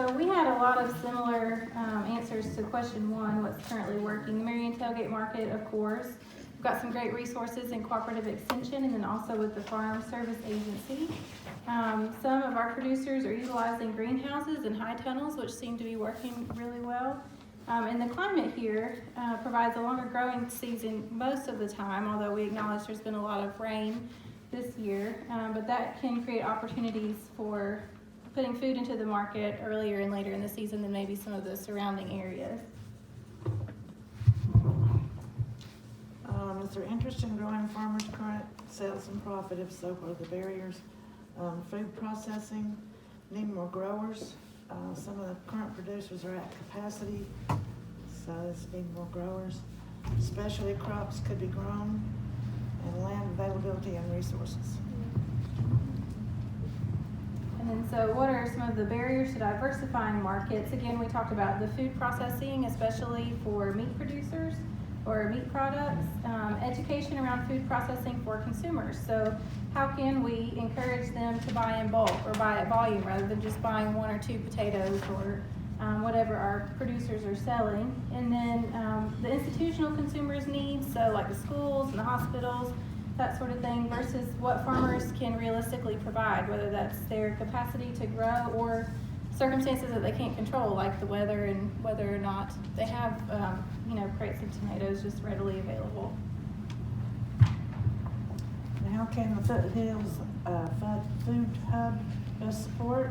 So we had a lot of similar answers to question 1, what's currently working. The Marion Tailgate Market, of course. We've got some great resources in cooperative extension and then also with the Farm Service Agency. Some of our producers are utilizing greenhouses and high tunnels, which seem to be working really well. And the climate here provides a longer growing season most of the time, although we acknowledge there's been a lot of rain this year. But that can create opportunities for putting food into the market earlier and later in the season than maybe some of the surrounding areas. Is there interest in growing farmers' current sales and profit? If so, what are the barriers? Food processing, need more growers. Some of the current producers are at capacity, so there's need more growers. Specialty crops could be grown, and land availability and resources. And then so what are some of the barriers to diversifying markets? Again, we talked about the food processing, especially for meat producers or meat products, education around food processing for consumers. So how can we encourage them to buy in bulk or buy at volume rather than just buying 1 or 2 potatoes or whatever our producers are selling? And then the institutional consumers' needs, so like the schools and the hospitals, that sort of thing, versus what farmers can realistically provide, whether that's their capacity to grow or circumstances that they can't control, like the weather and whether or not they have, crates of tomatoes just readily available. And how can the Foothills Food Hub best support?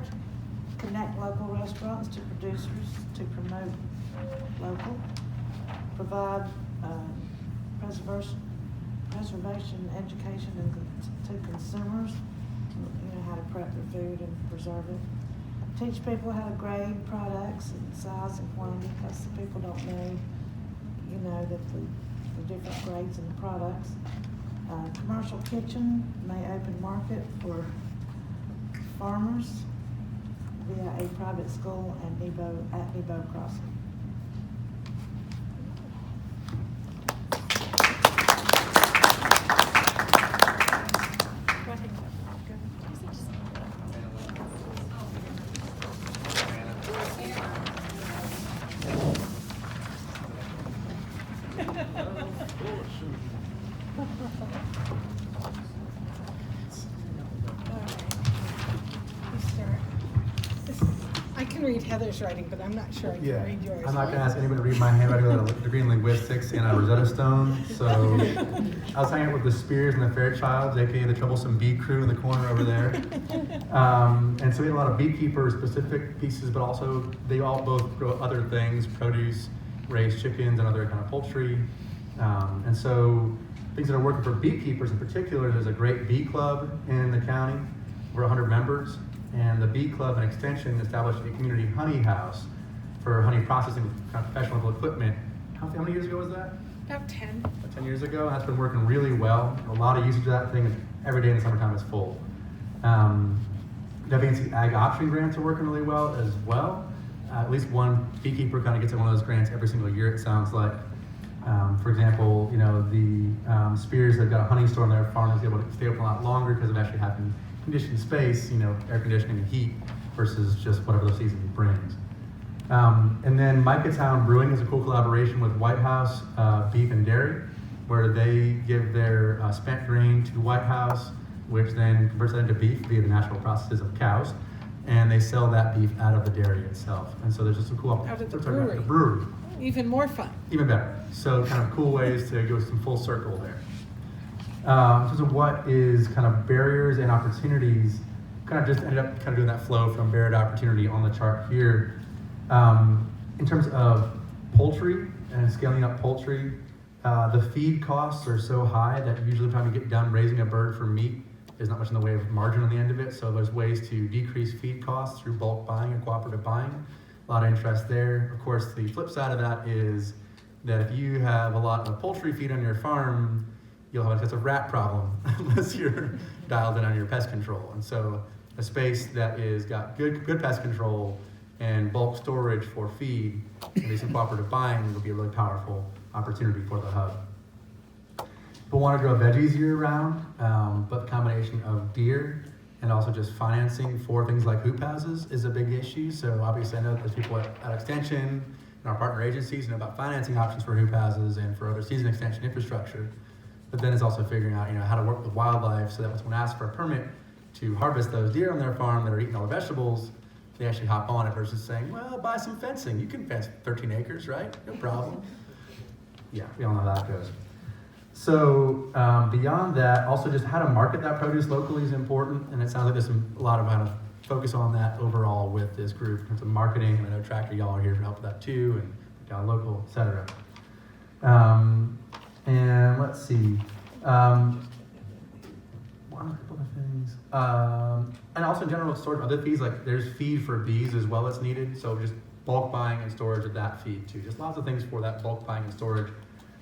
Connect local restaurants to producers to promote local. Provide preservation, education to consumers, how to prep their food and preserve it. Teach people how to grade products and size and quantity, because the people don't know, that the different grades in the products. Commercial kitchen may open market for farmers via a private school and Nebo Crossing. I can read Heather's writing, but I'm not sure I can read yours. I'm not going to ask anybody to read my handwriting without a degree in linguistics and a Rosetta Stone. So I was hanging out with the Spears and the Fairchilds, aka the troublesome bee crew in the corner over there. And so we had a lot of beekeeper-specific pieces, but also they all both grow other things, produce, raise chickens and other kind of poultry. And so things that are working for beekeepers in particular, there's a great bee club in the county. We're 100 members. And the Bee Club and Extension established a community honey house for honey processing with kind of professional level equipment. How many years ago was that? About 10. About 10 years ago. That's been working really well. A lot of usage of that thing, and every day in the summertime is full. WNC Ag Option grants are working really well as well. At least one beekeeper kind of gets one of those grants every single year, it sounds like. For example, the Spears, they've got a honey store on their farm that's able to stay open a lot longer because of actually having conditioned space, air conditioning and heat versus just whatever the season brings. And then Micahtown Brewing is a cool collaboration with White House Beef and Dairy, where they give their spent grain to White House, which then converts that into beef via the natural processes of cows, and they sell that beef out of the dairy itself. And so there's just some cool Out of the brewery. The brewery. Even more fun. Even better. So kind of cool ways to go some full circle there. In terms of what is kind of barriers and opportunities, kind of just ended up kind of doing that flow from barrier to opportunity on the chart here. In terms of poultry and scaling up poultry, the feed costs are so high that usually by the time you get done raising a bird for meat, there's not much in the way of margin on the end of it. So there's ways to decrease feed costs through bulk buying and cooperative buying. A lot of interest there. Of course, the flip side of that is that if you have a lot of poultry feed on your farm, you'll have an excessive rat problem unless you're dialed in on your pest control. And so a space that is got good pest control and bulk storage for feed and some cooperative buying will be a really powerful opportunity for the hub. People want to grow veggies year round, but the combination of deer and also just financing for things like hoop houses is a big issue. So obviously I know that there's people at Extension and our partner agencies know about financing options for hoop houses and for other season extension infrastructure. But then it's also figuring out, how to work with wildlife so that when someone asks for a permit to harvest those deer on their farm that are eating all the vegetables, they actually hop on it versus saying, well, buy some fencing. You can fence 13 acres, right? No problem. Yeah, we all know how that goes. So beyond that, also just how to market that produce locally is important. And it sounds like there's a lot of kind of focus on that overall with this group in terms of marketing. And I know Tractor, y'all are here to help with that too, and down local, et cetera. And let's see. One couple of things. And also in general storage, other fees, like there's feed for bees as well that's needed. So just bulk buying and storage of that feed too. Just lots of things for that bulk buying and storage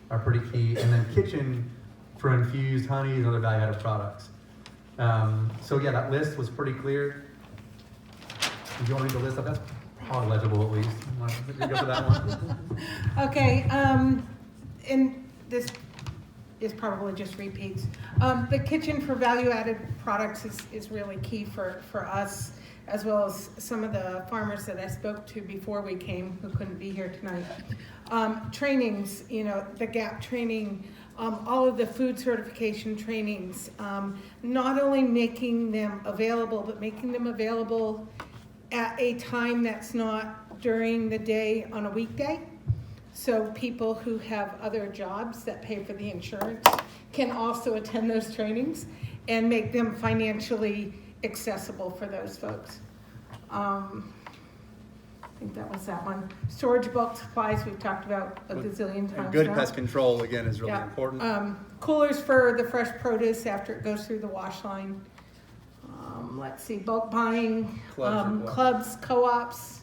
are pretty key. And then kitchen for infused honey and other value-added products. So yeah, that list was pretty clear. If you want to read the list up, that's probably legible at least. You want to go for that one? Okay, and this is probably just repeats. The kitchen for value-added products is really key for us, as well as some of the farmers that I spoke to before we came who couldn't be here tonight. Trainings, the GAP training, all of the food certification trainings, not only making them available, but making them available at a time that's not during the day on a weekday. So people who have other jobs that pay for the insurance can also attend those trainings and make them financially accessible for those folks. I think that was that one. Storage bulk supplies we've talked about a gazillion times. Good now. pest control, again, is really Yeah. important. Coolers for the fresh produce after it goes through the wash line. Let's see, bulk buying, clubs, co-ops,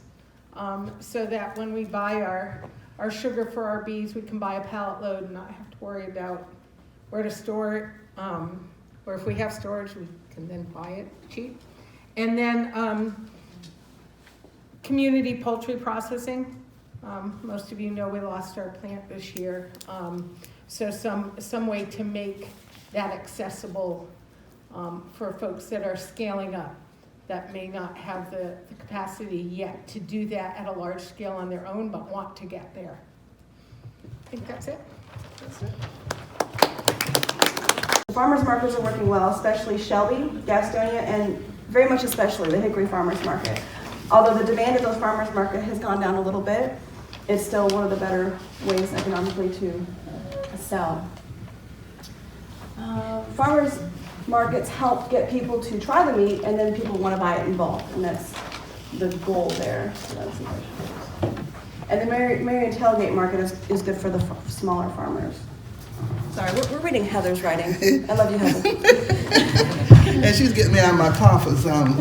so that when we buy our sugar for our bees, we can buy a pallet load and not have to worry about where to store it. Or if we have storage, we can then buy it cheap. And then community poultry processing. Most of you know we lost our plant this year. So some way to make that accessible for folks that are scaling up that may not have the capacity yet to do that at a large scale on their own, but want to get there. I think that's it. The farmers markets are working well, especially Shelby, Gastonia, and very much especially the Hickory Farmers Market. Although the demand at those farmers market has gone down a little bit, it's still one of the better ways economically to sell. Farmers markets help get people to try the meat, and then people want to buy it in bulk, and that's the goal there. So that's and the Marion Tailgate Market is good for the smaller farmers. Sorry, we're reading Heather's writing. I love you, Heather. And she's getting me out of my comfort zone.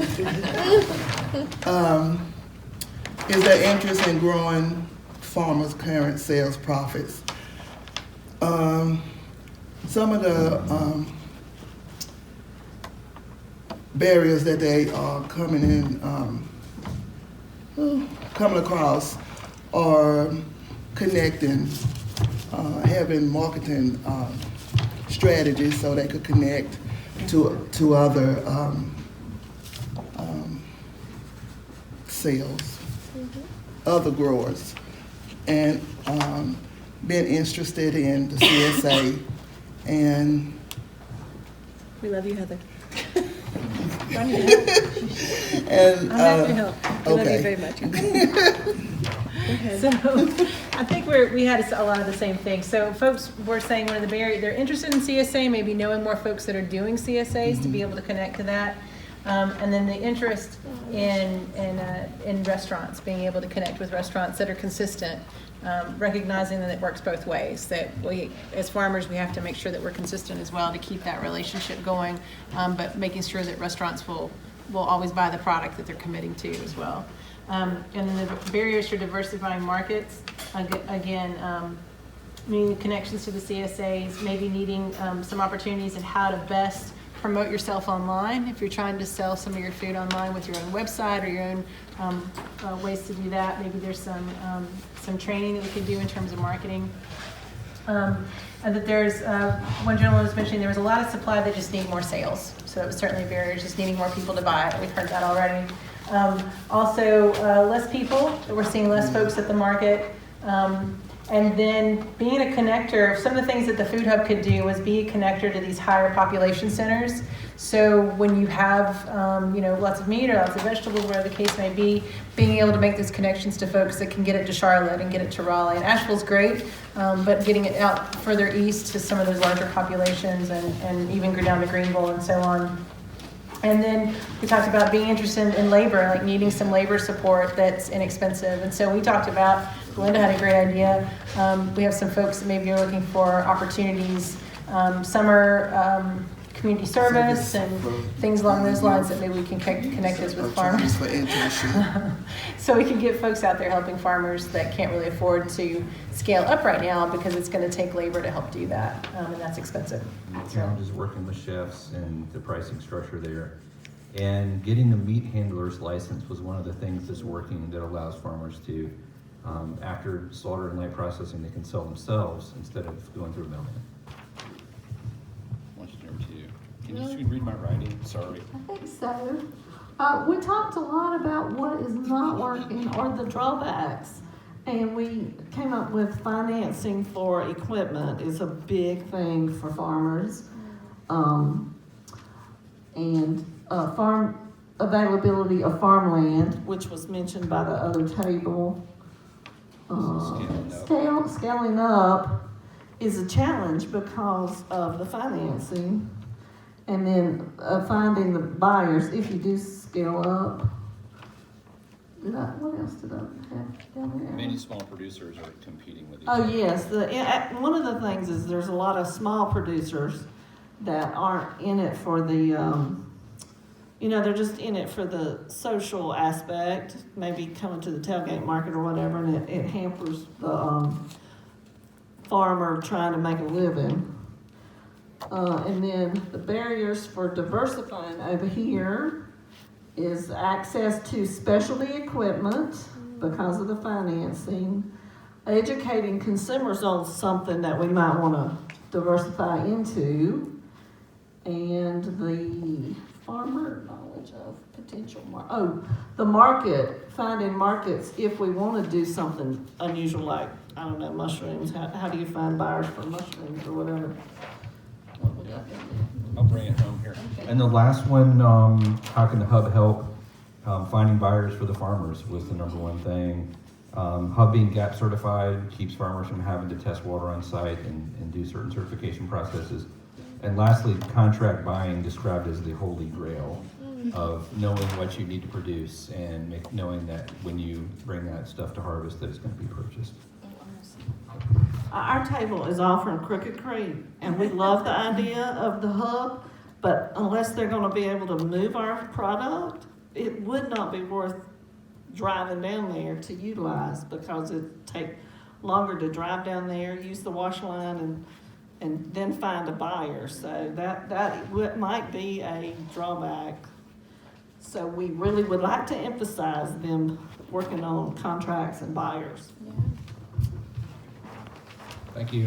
Is there interest in growing farmers' current sales profits? Some of the barriers that they are coming across are connecting, having marketing strategies so they could connect to other sales, other growers, and been interested in the CSA. And We love you, Heather. and I'm happy to help. I love you very much. So I think we had a lot of the same things. So folks were saying one of the barriers, they're interested in CSA, maybe knowing more folks that are doing CSAs to be able to connect to that. And then the interest in restaurants, being able to connect with restaurants that are consistent, recognizing that it works both ways, that we, as farmers, we have to make sure that we're consistent as well to keep that relationship going, but making sure that restaurants will always buy the product that they're committing to as well. And then the barriers for diversifying markets, again, needing connections to the CSAs, maybe needing some opportunities in how to best promote yourself online. If you're trying to sell some of your food online with your own website or your own ways to do that, maybe there's some training that we could do in terms of marketing. And that there's, one gentleman was mentioning there was a lot of supply that just need more sales. So it was certainly a barrier, just needing more people to buy it. We've heard that already. Also, less people, we're seeing less folks at the market. And then being a connector, some of the things that the Food Hub could do was be a connector to these higher population centers. So when you have, lots of meat or lots of vegetables, whatever the case may be, being able to make those connections to folks that can get it to Charlotte and get it to Raleigh. And Asheville's great, but getting it out further east to some of those larger populations and even go down to Greenville and so on. And then we talked about being interested in labor, like needing some labor support that's inexpensive. And so we talked about, Belinda had a great idea. We have some folks that maybe are looking for opportunities, summer community service and things along those lines that maybe we can connect us with farmers. So we can get folks out there helping farmers that can't really afford to scale up right now because it's going to take labor to help do that, and that's expensive. The challenge is working with chefs and the pricing structure there. And getting the meat handler's license was one of the things that's working that allows farmers to, after slaughter and light processing, they can sell themselves instead of going through a middleman. Can you read my writing? Sorry. I think so. We talked a lot about what is not working or the drawbacks, and we came up with financing for equipment is a big thing for farmers, and farm availability of farmland, which was mentioned by the other table. Scaling up is a challenge because of the financing. And then finding the buyers if you do scale up. What else did I have down there? Many small producers are competing with each Oh, other. yes. One of the things is there's a lot of small producers that aren't in it for the, they're just in it for the social aspect, maybe coming to the tailgate market or whatever, and it hampers the farmer trying to make a living. And then the barriers for diversifying over here is access to specialty equipment because of the financing, educating consumers on something that we might want to diversify into, and the farmer knowledge of potential the market, finding markets if we want to do something unusual like, I don't know, mushrooms. How do you find buyers for mushrooms or whatever? I'll bring it home here. And the last one, how can the Hub help? Finding buyers for the farmers was the number one thing. Hub being GAP certified keeps farmers from having to test water on site and do certain certification processes. And lastly, contract buying described as the holy grail of knowing what you need to produce and knowing that when you bring that stuff to harvest that it's going to be purchased. Our table is all from Crooked Creek, and we love the idea of the hub, but unless they're going to be able to move our product, it would not be worth driving down there to utilize because it'd take longer to drive down there, use the wash line, and then find a buyer. So that might be a drawback. So we really would like to emphasize them working on contracts and buyers. Thank you.